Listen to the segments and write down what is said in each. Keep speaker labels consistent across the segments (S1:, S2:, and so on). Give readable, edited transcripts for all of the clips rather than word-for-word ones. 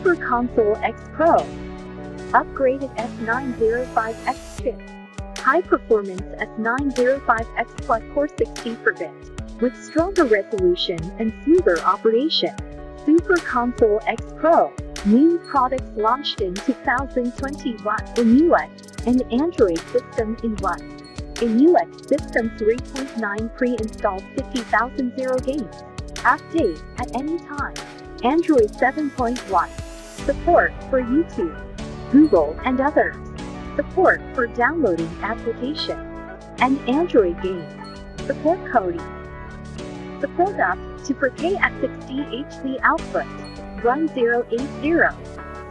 S1: Super Console X Pro. Upgraded S905X chip. High-performance S905X quad-core 64-bit. With stronger resolution and smoother operation. Super Console X Pro. New products launched in 2021. Emulate. An Android system in one. Emulate System 3.9 pre-installed 50,000 games. Update at any time. Android 7.1. Support for YouTube, Google and others. Support for downloading application. And Android games. Support coding. Support up to 4K at 60 HD output. 1080-720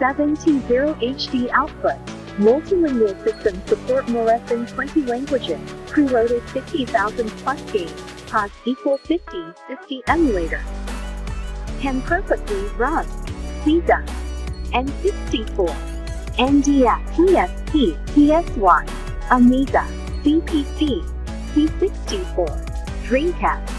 S1: HD output. Multilingual system support more than 20 languages. Preloaded 50,000 plus games. Cost equal 50 emulator. Can perfectly run Sega N64, NDS, PSP, PSY, Amiga, CPC, C64, Dreamcast.